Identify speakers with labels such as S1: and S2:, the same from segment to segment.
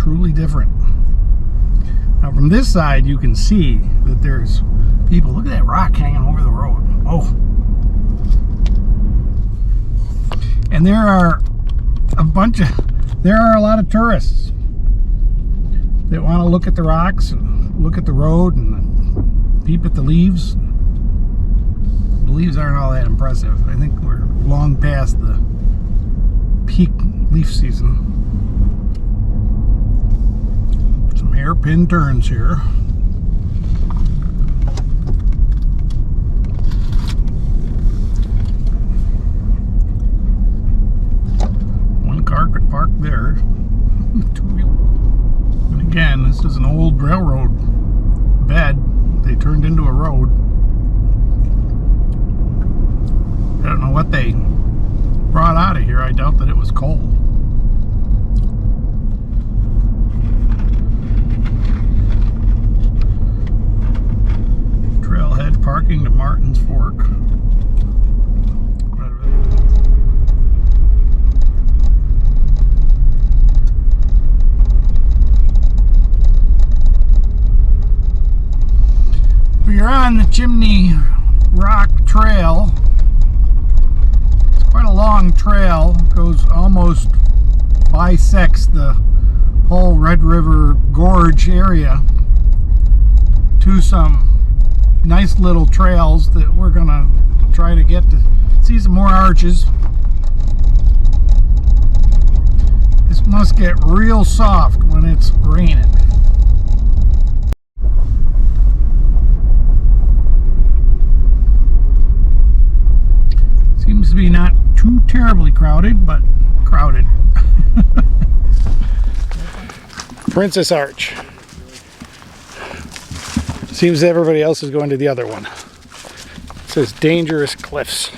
S1: truly different. Now from this side you can see that there's people. Look at that rock hanging over the road. Oh. And there are a lot of tourists that want to look at the rocks and look at the road and peep at the leaves. The leaves aren't all that impressive. I think we're long past the peak leaf season. Some hairpin turns here. One car could park there. And again, this is an old railroad bed they turned into a road. I don't know what they brought out of here. I doubt that it was coal. Trailhead parking to Martin's Fork. We're on the Chimney Rock Trail. It's quite a long trail. It goes almost bisects the whole Red River Gorge area to some nice little trails that we're gonna try to get to see some more arches. This must get real soft when it's raining. Seems to be not too terribly crowded, but crowded. Princess Arch. Seems everybody else is going to the other one. It says dangerous cliffs.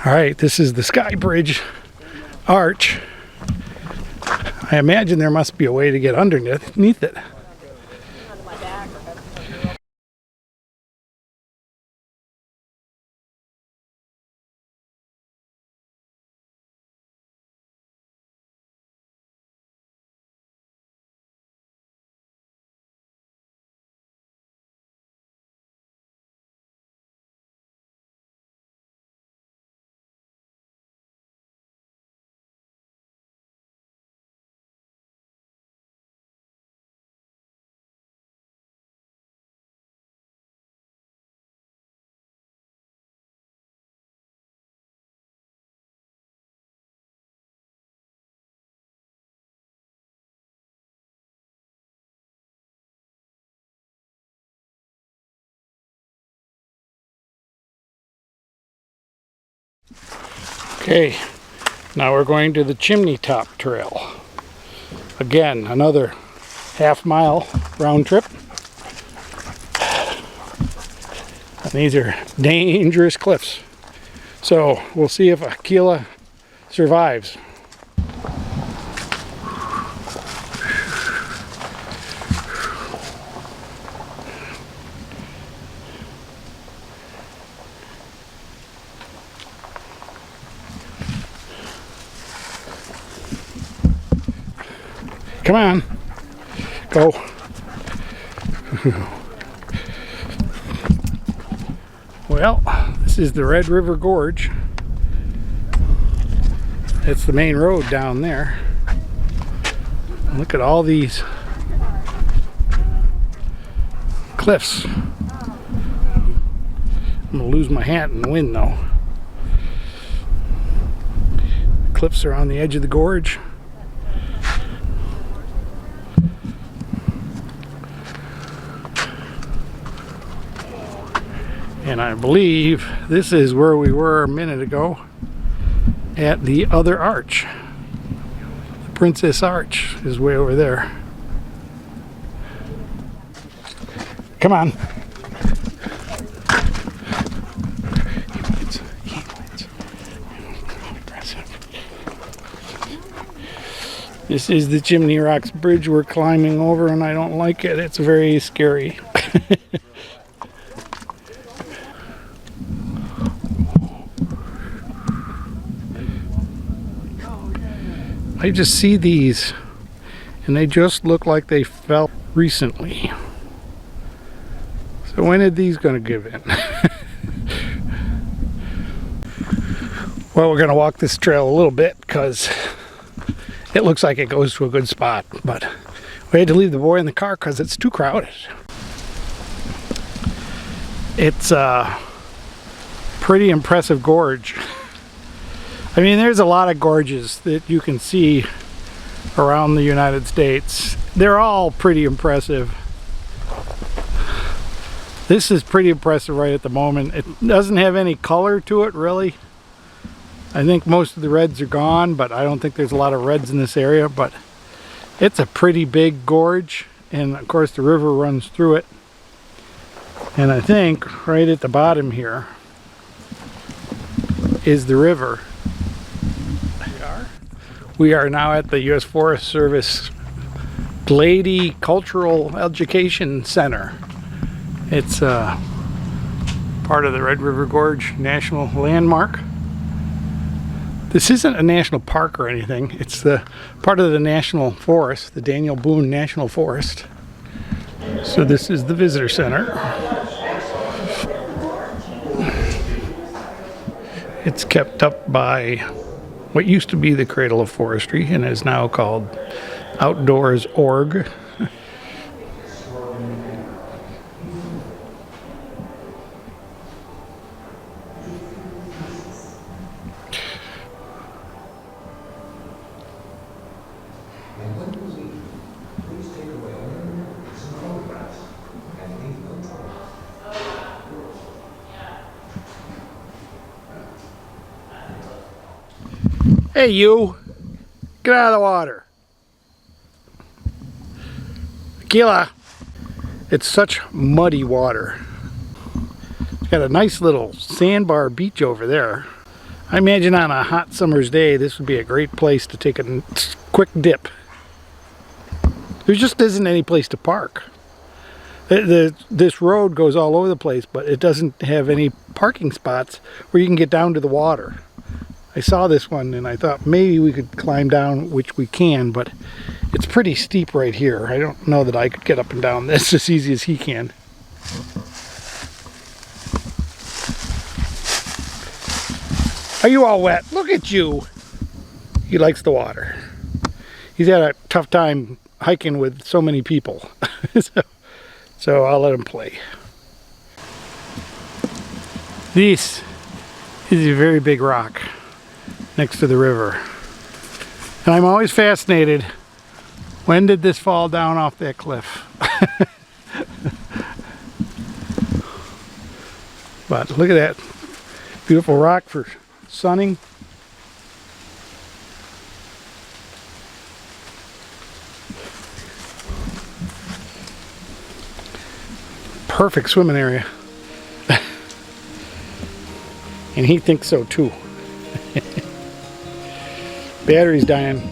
S1: All right, this is the Sky Bridge Arch. I imagine there must be a way to get underneath it. Okay, now we're going to the Chimney Top Trail. Again, another half-mile round trip. And these are dangerous cliffs. So we'll see if Aquila survives. Come on, go. Well, this is the Red River Gorge. It's the main road down there. Look at all these cliffs. I'm gonna lose my hat in the wind though. The cliffs are on the edge of the gorge. And I believe this is where we were a minute ago at the other arch. The Princess Arch is way over there. Come on. This is the Chimney Rocks Bridge we're climbing over, and I don't like it. It's very scary. I just see these and they just look like they fell recently. So when are these going to give in? Well, we're going to walk this trail a little bit because it looks like it goes to a good spot, but we had to leave the boy in the car because it's too crowded. It's a pretty impressive gorge. I mean, there's a lot of gorges that you can see around the United States. They're all pretty impressive. This is pretty impressive right at the moment. It doesn't have any color to it, really. I think most of the reds are gone, but I don't think there's a lot of reds in this area. But it's a pretty big gorge, and of course the river runs through it. And I think right at the bottom here is the river. We are now at the U.S. Forest Service Glady Cultural Education Center. It's part of the Red River Gorge National Landmark. This isn't a national park or anything. It's the part of the national forest, the Daniel Boone National Forest. So this is the visitor center. It's kept up by what used to be the Cradle of Forestry and is now called Outdoors Org. Hey you, get out of the water. Aquila, it's such muddy water. It's got a nice little sandbar beach over there. I imagine on a hot summer's day this would be a great place to take a quick dip. There just isn't any place to park. This road goes all over the place, but it doesn't have any parking spots where you can get down to the water. I saw this one and I thought maybe we could climb down, which we can, but it's pretty steep right here. I don't know that I could get up and down this as easy as he can. Are you all wet? Look at you. He likes the water. He's had a tough time hiking with so many people. So I'll let him play. This is a very big rock next to the river. And I'm always fascinated, when did this fall down off that cliff? But look at that beautiful rock for sunning. Perfect swimming area. And he thinks so too. Battery's dying.